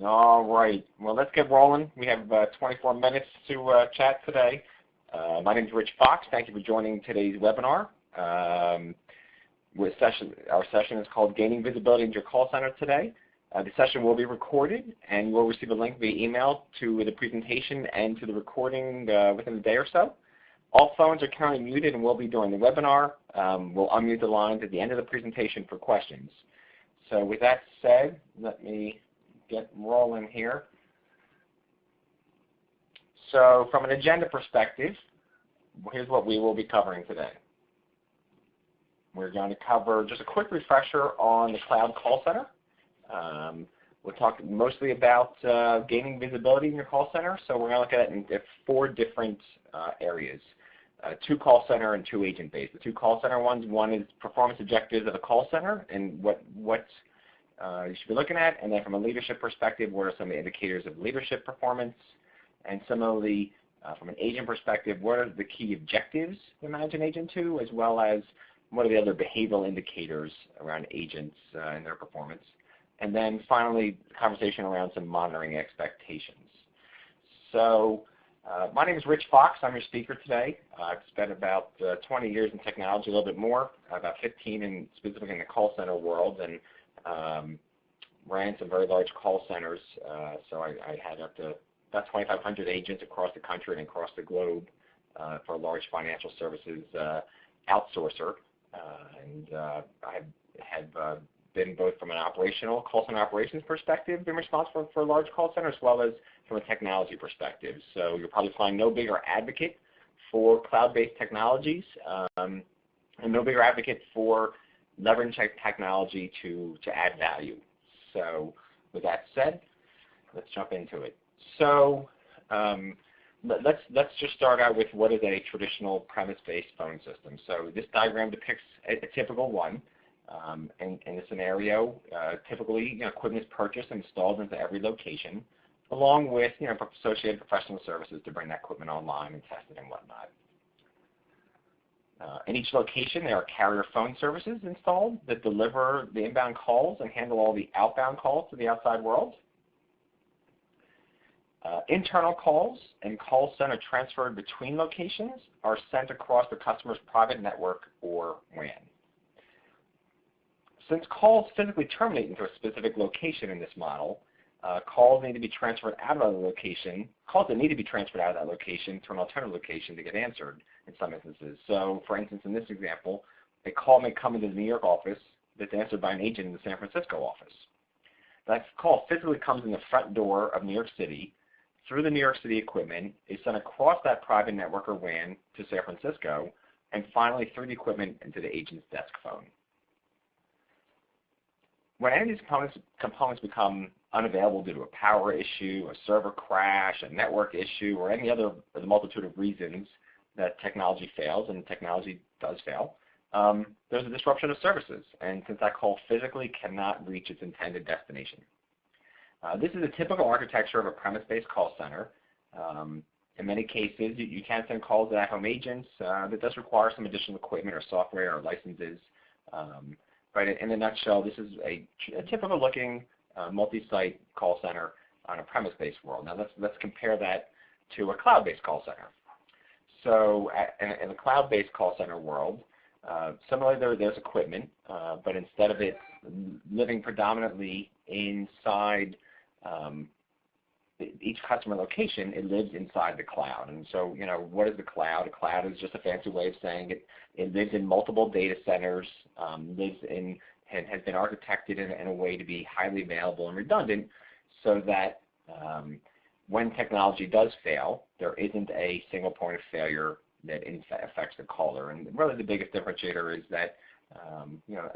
All right. Well, let's get rolling. We have 24 minutes to chat today. My name is Rich Fox. Thank you for joining today's webinar. Our session is called Gaining Visibility in Your Call Center today. The session will be recorded, and you will receive a link via email to the presentation and to the recording within a day or so. All phones are currently muted and will be during the webinar. We'll unmute the lines at the end of the presentation for questions. So with that said, let me get rolling here. So from an agenda perspective, here's what we will be covering today. We're going to cover just a quick refresher on the cloud call center. We'll talk mostly about gaining visibility in your call center. So we're going to look at it in 4 different areas. 2 call center and 2 agent based. The 2 call center ones, one is performance objectives of a call center and what you should be looking at, and then from a leadership perspective, what are some of the indicators of leadership performance, and similarly from an agent perspective, what are the key objectives to manage an agent to, as well as what are the other behavioral indicators around agents and their performance, and then finally conversation around some monitoring expectations. So my name is Rich Fox. I'm your speaker today. I've spent about 20 years in technology, a little bit more, about 15 specifically in the call center world, and ran some very large call centers. So I had up to about 2,500 agents across the country and across the globe for a large financial services outsourcer. I have been both from an operational call center operations perspective, been responsible for a large call center, as well as from a technology perspective. So you'll probably find no bigger advocate for cloud-based technologies and no bigger advocate for leveraging technology to add value. So with that said, let's jump into it. So let's just start out with what is a traditional premise-based phone system. So this diagram depicts a typical one. In the scenario, typically equipment is purchased and installed into every location, along with associated professional services to bring that equipment online and test it and whatnot. In each location, there are carrier phone services installed that deliver the inbound calls and handle all the outbound calls to the outside world. Internal calls and call center transferred between locations are sent across the customer's private network or WAN. Since calls physically terminate into a specific location in this model, calls that need to be transferred out of that location to an alternative location to get answered in some instances. So for instance, in this example, a call may come into the New York office that's answered by an agent in the San Francisco office. That call physically comes in the front door of New York City through the New York City equipment, is sent across that private network or WAN to San Francisco, and finally through the equipment into the agent's desk phone. When any of these components become unavailable due to a power issue, a server crash, a network issue, or any other of the multitude of reasons that technology fails, and technology does fail, there's a disruption of services, and since that call physically cannot reach its intended destination. This is a typical architecture of a premise-based call center. In many cases, you can send calls to at-home agents. That does require some additional equipment or software or licenses. But in a nutshell, this is a typical looking multi-site call center on a premise-based world. Now let's compare that to a cloud-based call center. So in the cloud-based call center world, similarly there's equipment, but instead of it living predominantly inside each customer location, it lives inside the cloud. And so, what is the cloud? A cloud is just a fancy way of saying it lives in multiple data centers, lives in and has been architected in a way to be highly available and redundant, so that when technology does fail, there isn't a single point of failure that affects the caller. And really, the biggest differentiator is that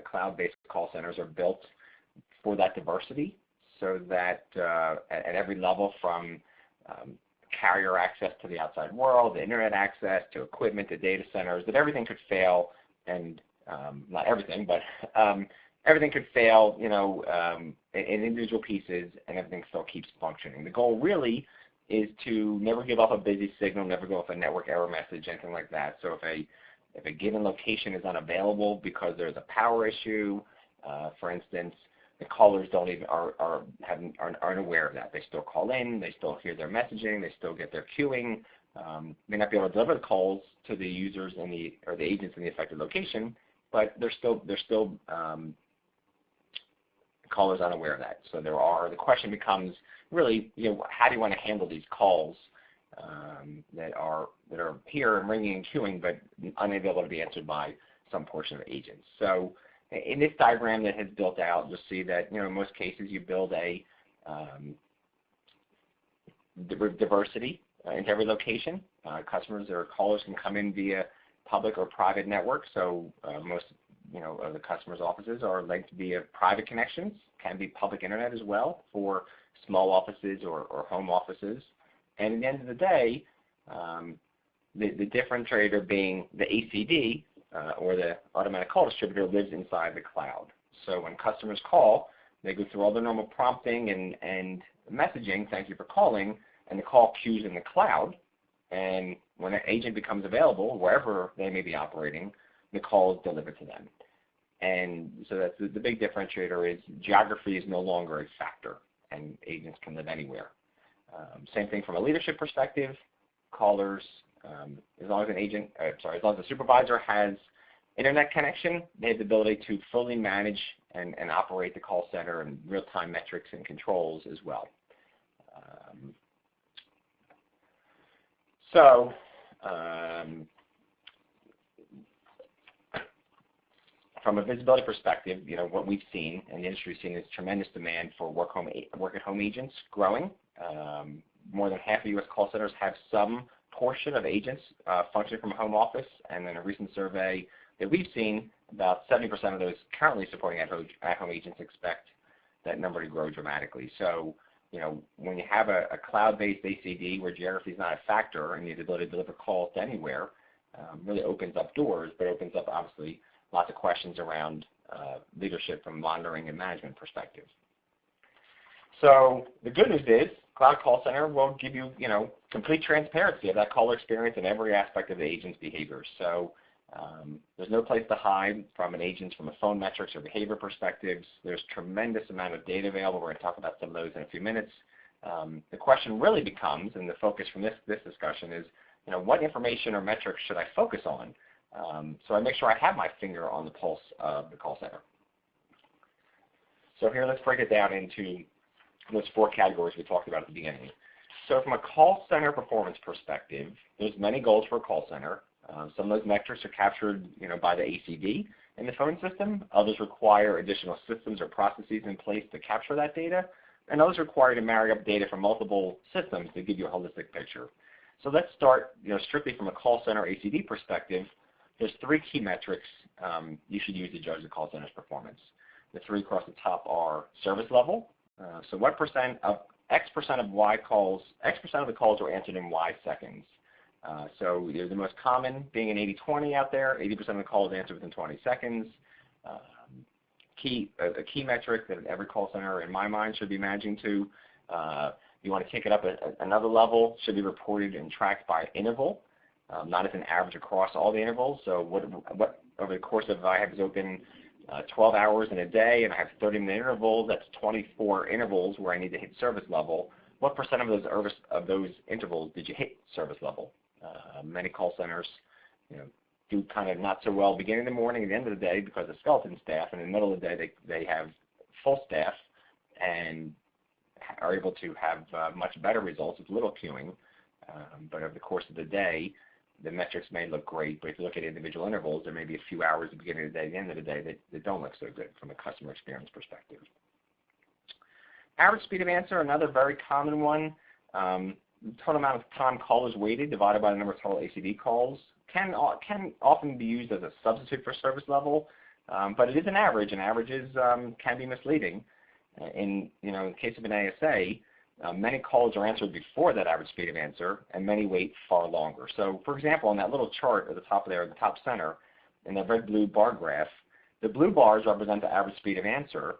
cloud-based call centers are built for that diversity, so that at every level, from carrier access to the outside world, the internet access to equipment to data centers, that everything could fail, and not everything, but everything could fail, in individual pieces, and everything still keeps functioning. The goal really is to never give up a busy signal, never go off a network error message, anything like that. So if a given location is unavailable because there's a power issue, for instance, the callers don't even aren't aware of that. They still call in, they still hear their messaging, they still get their queuing. May not be able to deliver the calls to the users or the agents in the affected location, but they're still callers unaware of that. So the question becomes really, how do you want to handle these calls that are here and ringing and queuing, but unable to be answered by some portion of agents. So in this diagram that has built out, you'll see that in most cases you build a diversity into every location. Customers or callers can come in via public or private networks. So most of the customers' offices are linked via private connections. Can be public internet as well for small offices or home offices. And at the end of the day, the differentiator being the ACD, or the automatic call distributor, lives inside the cloud. So when customers call, they go through all the normal prompting and messaging, thank you for calling, and the call queues in the cloud. And when an agent becomes available, wherever they may be operating, the call is delivered to them. And so that's the big differentiator is geography is no longer a factor, and agents can live anywhere. Same thing from a leadership perspective. Callers, as long as as long as the supervisor has internet connection, they have the ability to fully manage and operate the call center and real-time metrics and controls as well. From a visibility perspective, what we've seen and the industry's seen is tremendous demand for work-at-home agents growing. More than half of U.S. call centers have some portion of agents functioning from a home office, and in a recent survey that we've seen, about 70% of those currently supporting at-home agents expect that number to grow dramatically. So, when you have a cloud-based ACD where geography is not a factor and the ability to deliver calls to anywhere, really opens up doors, but opens up obviously lots of questions around leadership from monitoring and management perspective. So the good news is Cloud Call Center will give you, complete transparency of that caller experience in every aspect of the agent's behavior. So there's no place to hide from an agent from a phone metrics or behavior perspectives. There's tremendous amount of data available. We're going to talk about some of those in a few minutes. The question really becomes, and the focus from this discussion is, what information or metrics should I focus on so I make sure I have my finger on the pulse of the call center. So here, let's break it down into those 4 categories we talked about at the beginning. So from a call center performance perspective, there's many goals for a call center. Some of those metrics are captured, by the ACD in the phone system. Others require additional systems or processes in place to capture that data, and others require to marry up data from multiple systems to give you a holistic picture. So let's start, strictly from a call center ACD perspective. There's 3 key metrics you should use to judge the call center's performance. The 3 across the top are service level. So what X percent of Y calls, X percent of the calls were answered in Y seconds. So the most common being an 80-20 out there, 80% of the calls answered within 20 seconds. A key metric that every call center, in my mind, should be managing to. You want to take it up another level, should be reported and tracked by interval, not as an average across all the intervals. So what over the course of, I have this open 12 hours in a day and I have 30-minute intervals, that's 24 intervals where I need to hit service level. What percent of those intervals did you hit service level? Many call centers, do kind of not so well beginning of the morning and the end of the day because of skeleton staff, and in the middle of the day they have full staff and are able to have much better results with little queuing. But over the course of the day, the metrics may look great, but if you look at individual intervals, there may be a few hours at the beginning of the day, at the end of the day, that don't look so good from a customer experience perspective. Average speed of answer, another very common one. The total amount of time callers waited divided by the number of total ACD calls can often be used as a substitute for service level, but it is an average, and averages can be misleading. In the case of an ASA, many calls are answered before that average speed of answer, and many wait far longer. So, for example, on that little chart at the top there, the top center, in the red-blue bar graph, the blue bars represent the average speed of answer,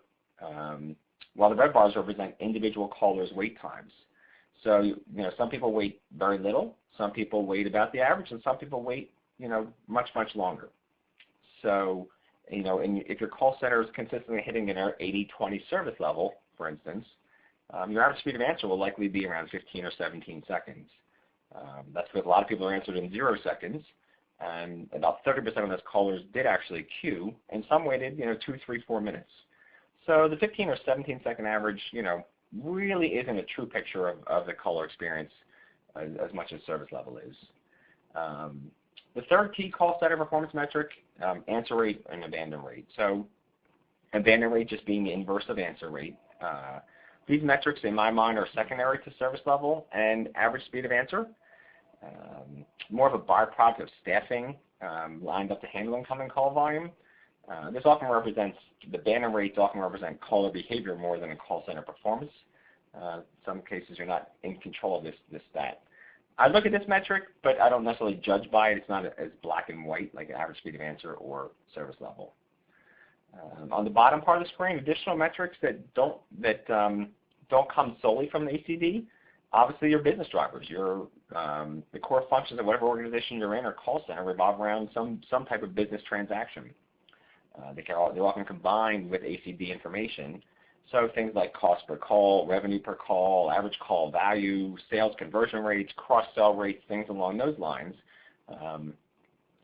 while the red bars represent individual callers' wait times. So, some people wait very little, some people wait about the average, and some people wait, much, much longer. So, and if your call center is consistently hitting an 80-20 service level, for instance, your average speed of answer will likely be around 15 or 17 seconds. That's because a lot of people are answered in 0 seconds, and about 30% of those callers did actually queue, and some waited, 2, 3, 4 minutes. So the 15 or 17 second average, really isn't a true picture of the caller experience as much as service level is. The third key call center performance metric, answer rate and abandon rate. So abandon rate just being the inverse of answer rate. These metrics, in my mind, are secondary to service level and average speed of answer. More of a byproduct of staffing lined up to handle incoming call volume. This often represents, the abandon rates often represent caller behavior more than a call center performance. In some cases, you're not in control of this stat. I look at this metric, but I don't necessarily judge by it. It's not as black and white like average speed of answer or service level. On the bottom part of the screen, additional metrics that don't come solely from the ACD. Obviously, your business drivers, the core functions of whatever organization you're in or call center revolve around some type of business transaction. They're often combined with ACD information. So things like cost per call, revenue per call, average call value, sales conversion rates, cross-sell rates, things along those lines.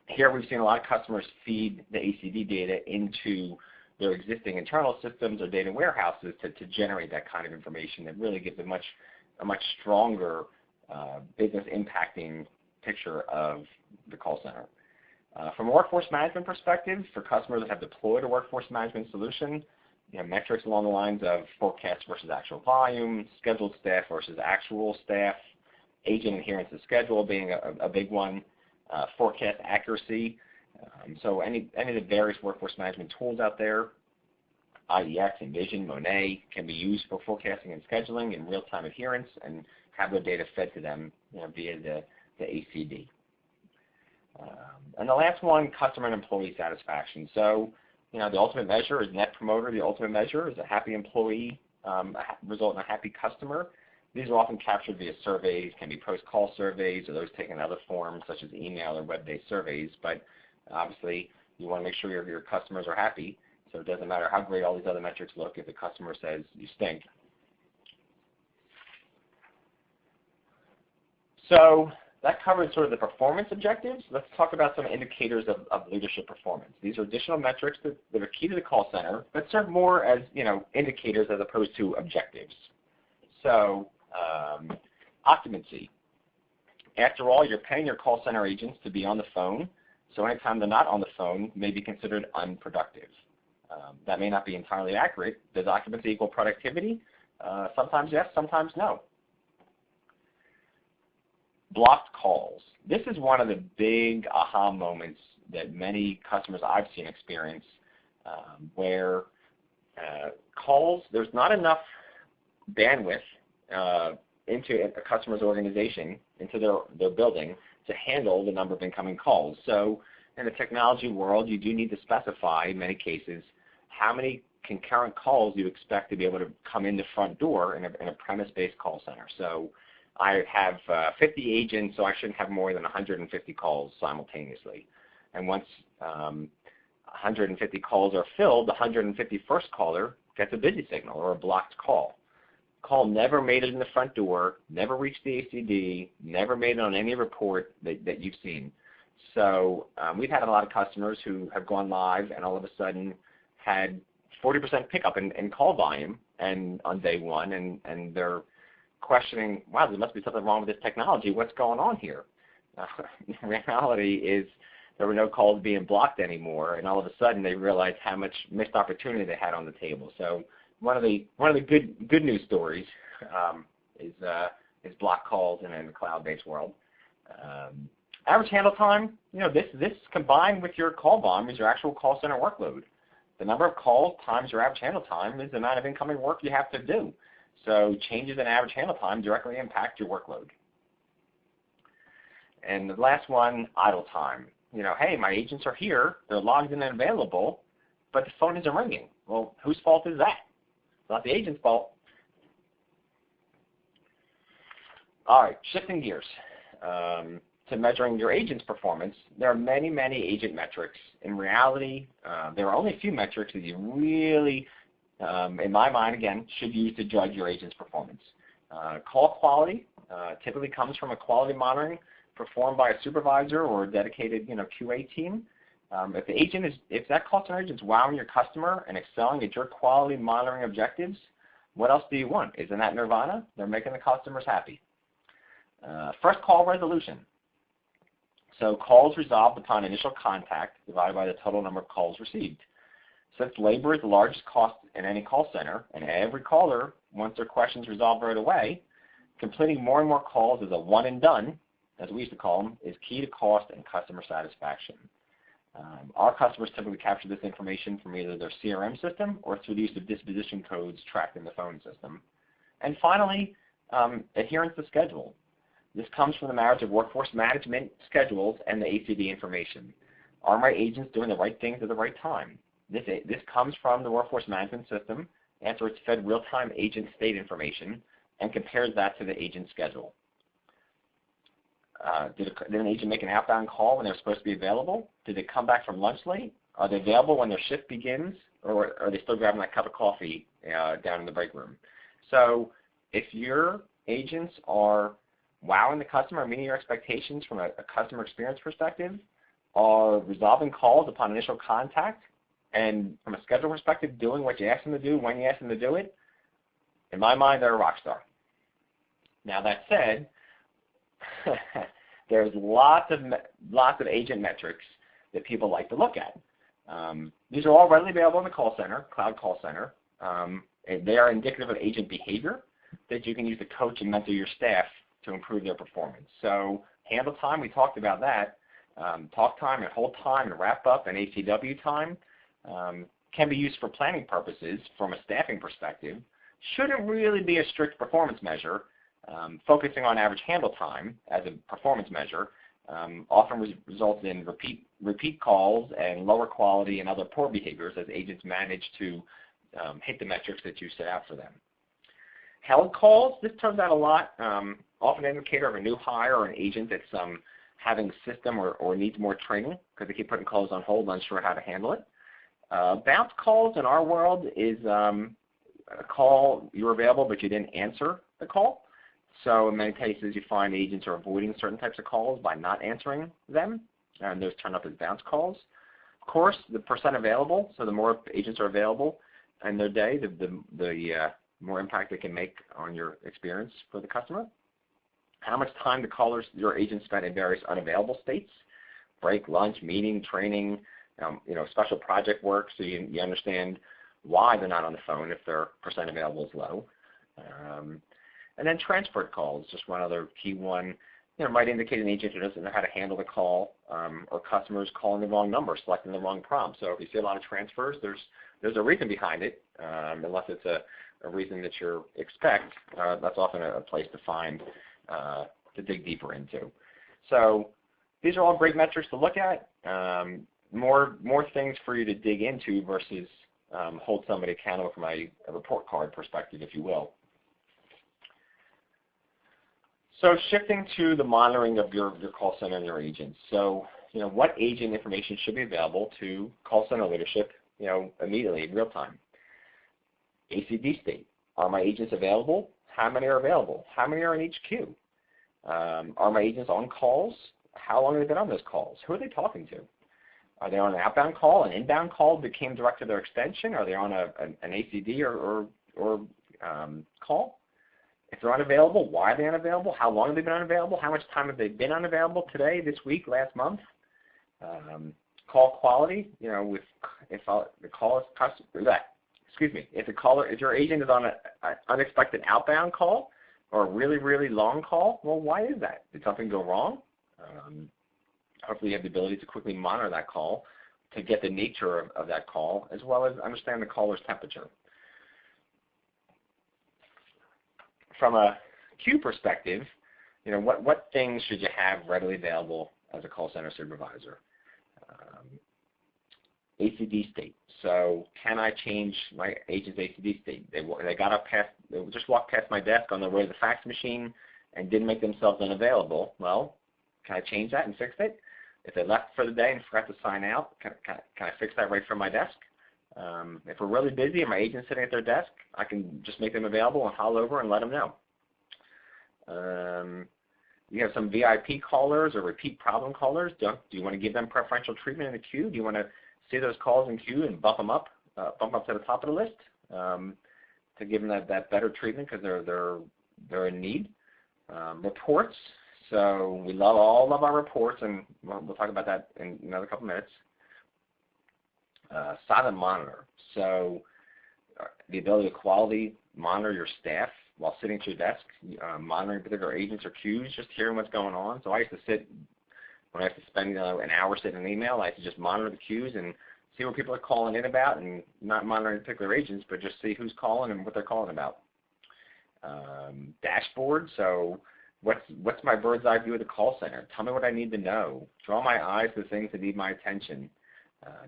Here we've seen a lot of customers feed the ACD data into their existing internal systems or data warehouses to generate that kind of information that really gives a much stronger business impacting picture of the call center. From a workforce management perspective, for customers that have deployed a workforce management solution, metrics along the lines of forecast versus actual volume, scheduled staff versus actual staff, agent adherence to schedule being a big one, forecast accuracy. So any of the various workforce management tools out there, IEX, Envision, Monet, can be used for forecasting and scheduling and real-time adherence and have the data fed to them via the ACD. And the last one, customer and employee satisfaction. So, the ultimate measure is Net Promoter. The ultimate measure is a happy employee, result in a happy customer. These are often captured via surveys, can be post-call surveys or those taken in other forms such as email or web-based surveys. But obviously, you want to make sure your customers are happy. So it doesn't matter how great all these other metrics look if the customer says you stink. So that covers sort of the performance objectives. Let's talk about some indicators of leadership performance. These are additional metrics that are key to the call center, but serve more as indicators as opposed to objectives. So occupancy. After all, you're paying your call center agents to be on the phone, so anytime they're not on the phone may be considered unproductive. That may not be entirely accurate. Does occupancy equal productivity? Sometimes yes, sometimes no. Blocked calls. This is one of the big aha moments that many customers I've seen experience where calls, there's not enough bandwidth into a customer's organization, into their building, to handle the number of incoming calls. So in the technology world, you do need to specify, in many cases, how many concurrent calls you expect to be able to come in the front door in a premise-based call center. So I have 50 agents, so I shouldn't have more than 150 calls simultaneously. And once 150 calls are filled, the 151st caller gets a busy signal or a blocked call. Call never made it in the front door, never reached the ACD, never made it on any report that you've seen. So we've had a lot of customers who have gone live and all of a sudden had 40% pickup in call volume and on day one, and they're questioning, wow, there must be something wrong with this technology. What's going on here? The reality is there were no calls being blocked anymore, and all of a sudden they realized how much missed opportunity they had on the table. So one of the good news stories is block calls in a cloud-based world. Average handle time, this combined with your call volume is your actual call center workload. The number of calls times your average handle time is the amount of incoming work you have to do. So changes in average handle time directly impact your workload. And the last one, idle time. Hey, my agents are here, they're logged in and available, but the phone isn't ringing. Well, whose fault is that? It's not the agent's fault. All right, shifting gears. to measuring your agent's performance, there are many, many agent metrics. In reality, there are only a few metrics that you really, in my mind, again, should use to judge your agent's performance. Call quality typically comes from a quality monitoring performed by a supervisor or a dedicated, QA team. If that call center agent's wowing your customer and excelling at your quality monitoring objectives, what else do you want? Isn't that nirvana? They're making the customers happy. First call resolution. So calls resolved upon initial contact divided by the total number of calls received. Since labor is the largest cost in any call center, and every caller wants their questions resolved right away, completing more and more calls as a one and done, as we used to call them, is key to cost and customer satisfaction. Our customers typically capture this information from either their CRM system or through the use of disposition codes tracked in the phone system. And finally, adherence to schedule. This comes from the marriage of workforce management schedules and the ACD information. Are my agents doing the right things at the right time? This comes from the workforce management system after it's fed real-time agent state information and compares that to the agent schedule. Did an agent make an outbound call when they're supposed to be available? Did they come back from lunch late? Are they available when their shift begins, or are they still grabbing that cup of coffee down in the break room? So if your agents are wowing the customer, meeting your expectations from a customer experience perspective, are resolving calls upon initial contact, and from a schedule perspective, doing what you ask them to do when you ask them to do it, in my mind, they're a rock star. Now that said, there's lots of agent metrics that people like to look at. These are all readily available in the call center, cloud call center. They are indicative of agent behavior that you can use to coach and mentor your staff to improve their performance. So handle time, we talked about that. Talk time and hold time and wrap up and ACW time can be used for planning purposes from a staffing perspective. Shouldn't really be a strict performance measure. Focusing on average handle time as a performance measure often results in repeat calls and lower quality and other poor behaviors as agents manage to hit the metrics that you set out for them. Held calls, this turns out a lot, often an indicator of a new hire or an agent that's having system or needs more training because they keep putting calls on hold, unsure how to handle it. Bounce calls in our world is a call, you were available but you didn't answer the call. So in many cases you find agents are avoiding certain types of calls by not answering them, and those turn up as bounce calls. Of course, the percent available, so the more agents are available in their day, the more impact they can make on your experience for the customer. How much time the callers, your agents spend in various unavailable states, break, lunch, meeting, training, special project work, so you understand why they're not on the phone if their percent available is low. And then transferred calls, just one other key one. Might indicate an agent who doesn't know how to handle the call, or customers calling the wrong number, selecting the wrong prompt. So if you see a lot of transfers, there's a reason behind it, unless it's a reason that you expect. That's often a place to find, to dig deeper into. So these are all great metrics to look at. More things for you to dig into versus hold somebody accountable from a report card perspective, if you will. So shifting to the monitoring of your call center and your agents. So, what agent information should be available to call center leadership, immediately in real time? ACD state. Are my agents available? How many are available? How many are in each queue? Are my agents on calls? How long have they been on those calls? Who are they talking to? Are they on an outbound call, an inbound call that came direct to their extension? Are they on an ACD or call? If they're unavailable, why are they unavailable? How long have they been unavailable? How much time have they been unavailable today, this week, last month? Call quality, if your agent is on an unexpected outbound call or a really, really long call, well, why is that? Did something go wrong? Hopefully you have the ability to quickly monitor that call to get the nature of that call, as well as understand the caller's temperature. From a queue perspective, what things should you have readily available as a call center supervisor? ACD state. So can I change my agent's ACD state? They just walked past my desk on their way to the fax machine and didn't make themselves unavailable. Well, can I change that and fix it? If they left for the day and forgot to sign out, can I fix that right from my desk? If we're really busy and my agent's sitting at their desk, I can just make them available and holler over and let them know. You have some VIP callers or repeat problem callers. Do you want to give them preferential treatment in the queue? Do you want to see those calls in queue and bump up to the top of the list to give them that better treatment because they're in need? Reports. So we all love our reports, and we'll talk about that in another couple minutes. Silent monitor. So the ability to quality monitor your staff while sitting at your desk, monitoring particular agents or queues, just hearing what's going on. So I used to when I used to spend an hour sitting in email, I used to just monitor the queues and see what people are calling in about, and not monitoring particular agents, but just see who's calling and what they're calling about. Dashboard. So what's my bird's eye view of the call center? Tell me what I need to know. Draw my eyes to things that need my attention.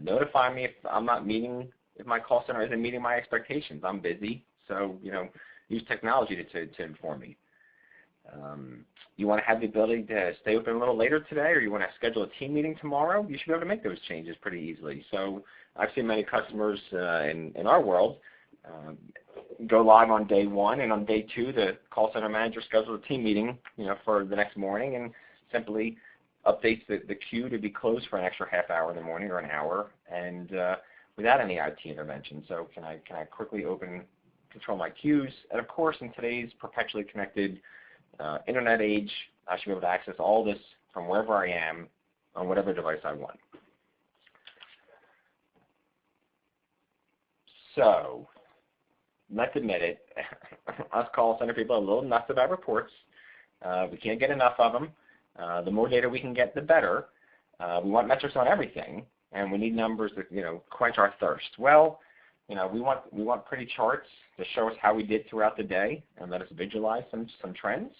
Notify me if my call center isn't meeting my expectations. I'm busy, so use technology to inform me. You want to have the ability to stay open a little later today, or you want to schedule a team meeting tomorrow, you should be able to make those changes pretty easily. So I've seen many customers in our world go live on day one, and on day two the call center manager schedules a team meeting for the next morning and simply updates the queue to be closed for an extra half hour in the morning or an hour, and without any IT intervention. So can I quickly control my queues? And of course, in today's perpetually connected internet age, I should be able to access all this from wherever I am on whatever device I want. So let's admit it, us call center people are a little nuts about reports. We can't get enough of them. The more data we can get, the better. We want metrics on everything, and we need numbers that quench our thirst. Well, we want pretty charts to show us how we did throughout the day and let us visualize some trends.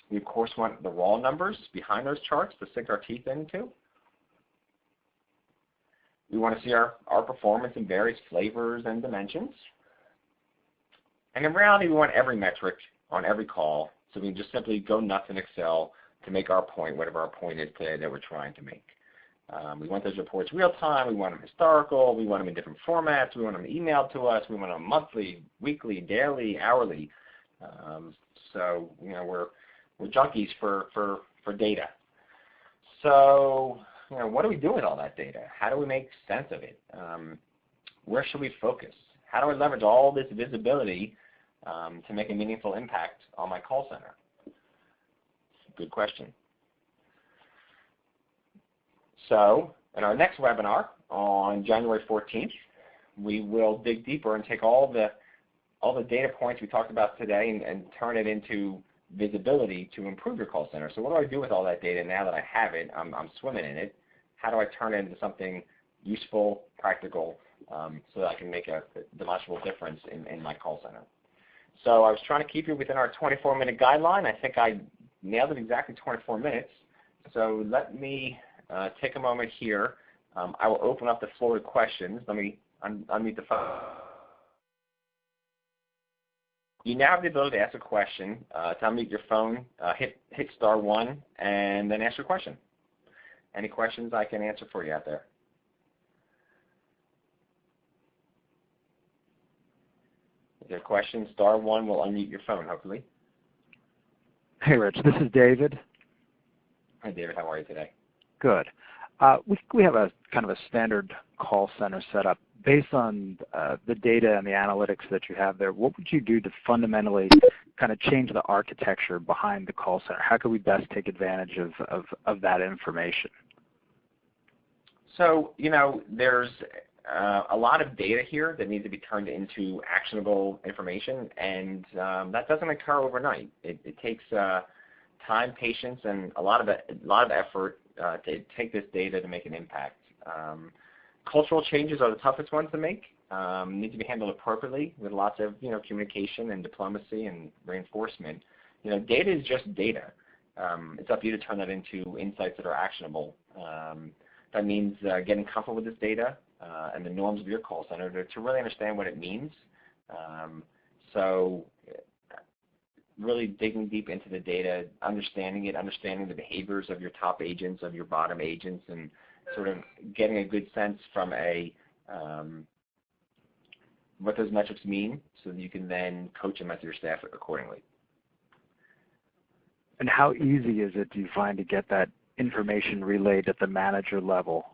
We of course want the raw numbers behind those charts to sink our teeth into. We want to see our performance in various flavors and dimensions. And in reality, we want every metric on every call, so we can just simply go nuts in Excel to make our point, whatever our point is today that we're trying to make. We want those reports real time. We want them historical. We want them in different formats. We want them emailed to us. We want them monthly, weekly, daily, hourly. So we're junkies for data. So what do we do with all that data? How do we make sense of it? Where should we focus? How do I leverage all this visibility to make a meaningful impact on my call center? Good question. So in our next webinar on January 14th, we will dig deeper and take all the data points we talked about today and turn it into visibility to improve your call center. So what do I do with all that data now that I have it? I'm swimming in it. How do I turn it into something useful, practical, so that I can make a demonstrable difference in my call center? So I was trying to keep you within our 24-minute guideline. I think I nailed it exactly 24 minutes. So let me take a moment here. I will open up the floor to questions. Let me unmute the phone. You now have the ability to ask a question. To unmute your phone, hit *1 and then ask your question. Any questions I can answer for you out there? If there are questions, *1 will unmute your phone, hopefully. Hey, Rich. This is David. Hi, David. How are you today? Good. We have a kind of a standard call center setup. Based on the data and the analytics that you have there, what would you do to fundamentally kind of change the architecture behind the call center? How could we best take advantage of that information? So, there's a lot of data here that needs to be turned into actionable information, and that doesn't occur overnight. It takes time, patience, and a lot of effort to take this data to make an impact. Cultural changes are the toughest ones to make. Need to be handled appropriately with lots of communication and diplomacy and reinforcement. Data is just data. It's up to you to turn that into insights that are actionable. That means getting comfortable with this data and the norms of your call center to really understand what it means. So really digging deep into the data, understanding it, understanding the behaviors of your top agents, of your bottom agents, and sort of getting a good sense from what those metrics mean so that you can then coach them as your staff accordingly. And how easy is it, do you find, to get that information relayed at the manager level?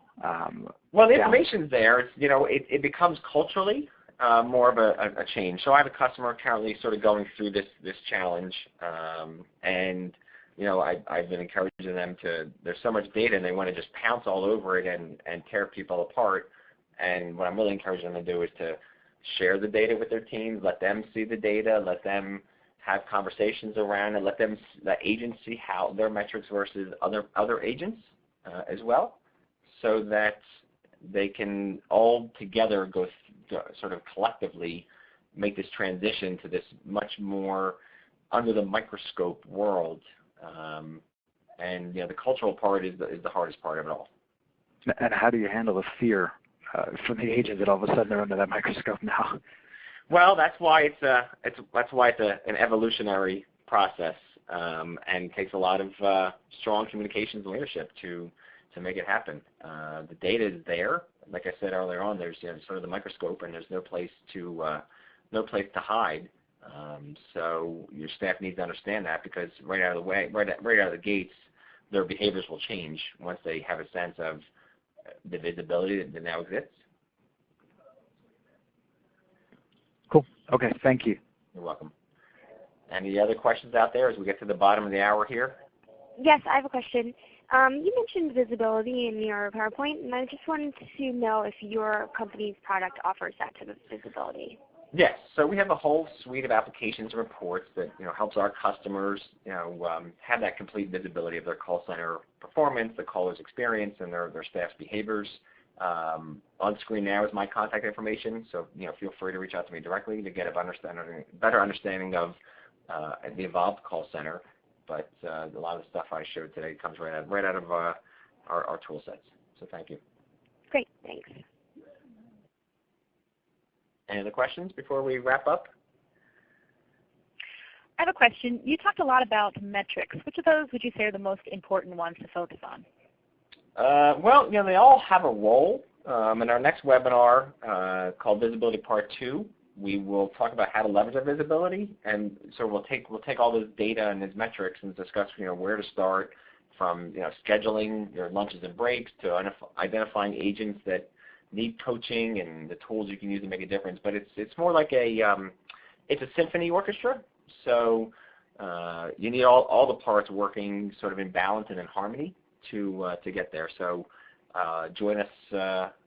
Well, the information's there. It's, it becomes culturally more of a change. So I have a customer currently sort of going through this challenge, and I've been encouraging them there's so much data and they want to just pounce all over it and tear people apart. And what I'm really encouraging them to do is to share the data with their teams, let them see the data, let them have conversations around it, let the agents see how their metrics versus other agents as well, so that they can all together go sort of collectively make this transition to this much more under the microscope world. And the cultural part is the hardest part of it all. And how do you handle the fear from the agents that all of a sudden they're under that microscope now? Well, that's why it's an evolutionary process, and takes a lot of strong communications and leadership to make it happen. The data is there. Like I said earlier on, there's sort of the microscope, and there's no place to hide. So your staff needs to understand that, because right out of the gates, their behaviors will change once they have a sense of the visibility that now exists. Cool. Okay. Thank you. You're welcome. Any other questions out there as we get to the bottom of the hour here? Yes, I have a question. You mentioned visibility in your PowerPoint, and I just wanted to know if your company's product offers that type of visibility. Yes. So we have a whole suite of applications and reports that helps our customers have that complete visibility of their call center performance, the caller's experience, and their staff's behaviors. On screen now is my contact information, so feel free to reach out to me directly to get a better understanding of the evolved call center. But a lot of the stuff I showed today comes right out of our tool sets. So thank you. Great, thanks. Any other questions before we wrap up? I have a question. You talked a lot about metrics. Which of those would you say are the most important ones to focus on? Well, they all have a role. In our next webinar called Visibility Part 2, we will talk about how to leverage our visibility, and so we'll take all this data and these metrics and discuss where to start, from scheduling your lunches and breaks to identifying agents that need coaching and the tools you can use to make a difference. But it's more like it's a symphony orchestra. So you need all the parts working sort of in balance and in harmony to get there. So join us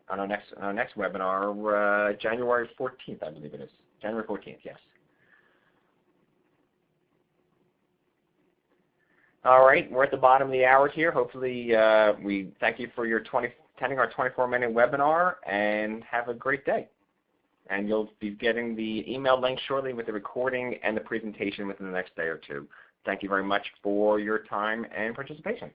on our next webinar, January 14th, I believe it is. January 14th, yes. All right, we're at the bottom of the hour here. Hopefully we thank you for attending our 24-minute webinar, and have a great day. And you'll be getting the email link shortly with the recording and the presentation within the next day or two. Thank you very much for your time and participation.